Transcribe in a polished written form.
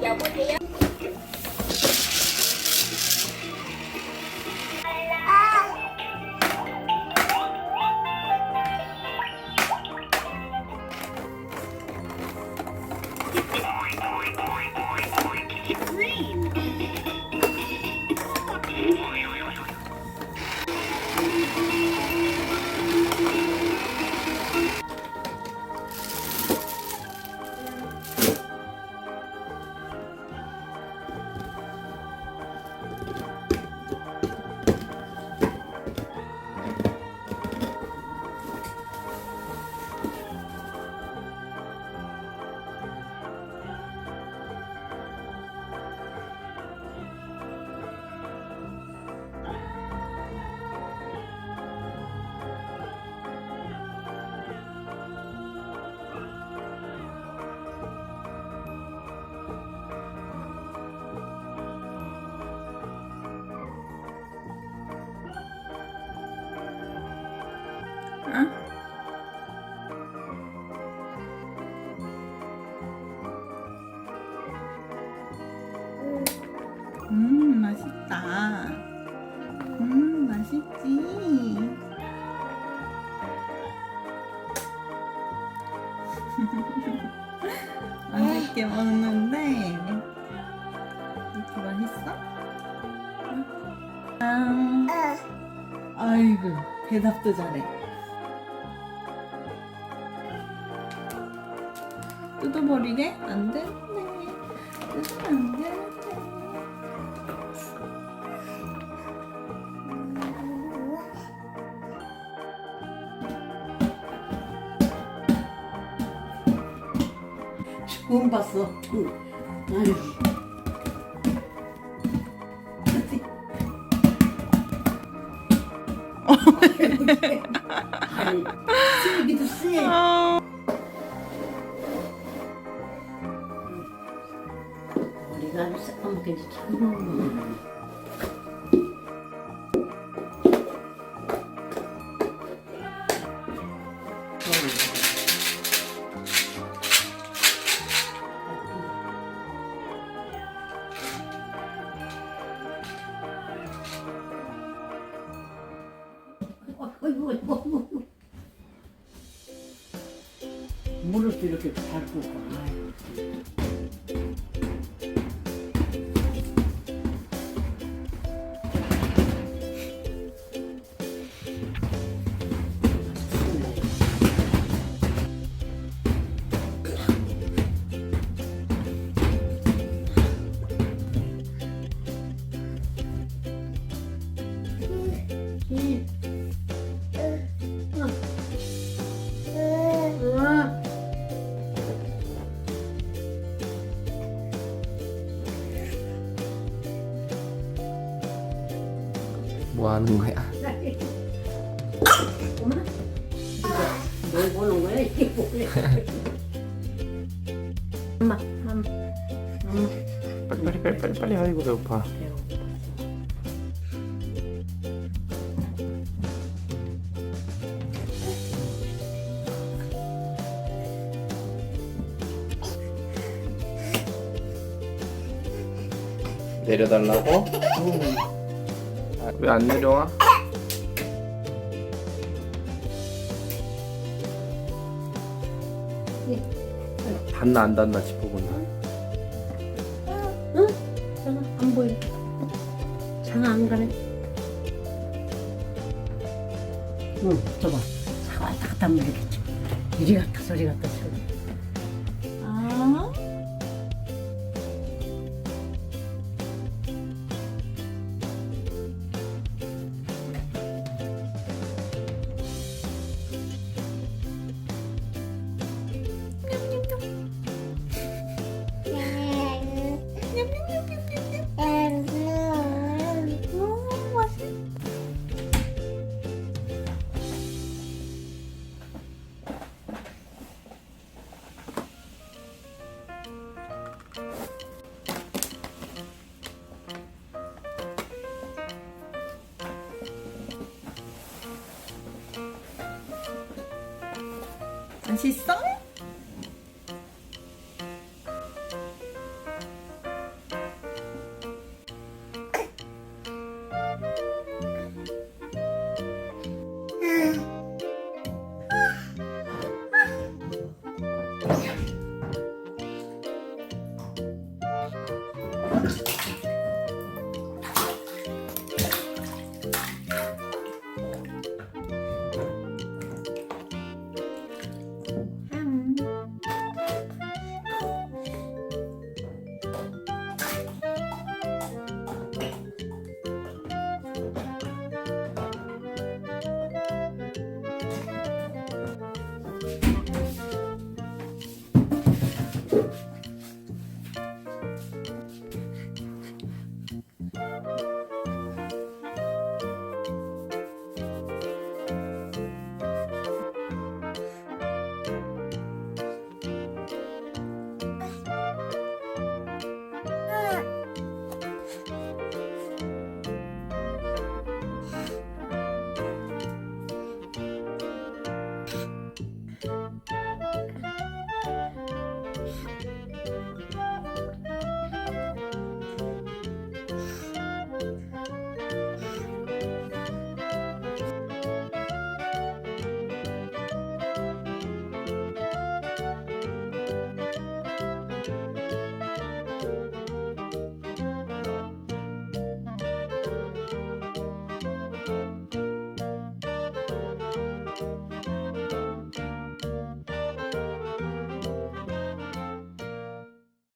여보세요? 응? 맛있다. 맛있지. 맛있게 먹는데 이렇게 맛있어? 아이고, 대답도 잘해. 뜯어버리게? 안 되는데. 뜯으면 안 되는데. 처음 봤어. 아유. 아니, 쓰기도 쎄. 머리가 아주 새까맣게 참. 어이구. 물을 또 이렇게 잘 붓고. 뭐 하는 거야? 어머나? 뭘 보는 거야? 이게 뭐야? 엄마. 빨리 아이고 배고파. 내려달라고? 왜 안 내려와? 닿나 안 닿나 짚어본다. 응? 장아 안 보여. 장아 안 가네. 응, 저봐. 사과 왔다 갔다 하면 되겠지. 이리 갔다 저리 갔다 저리. 아, 맛있어?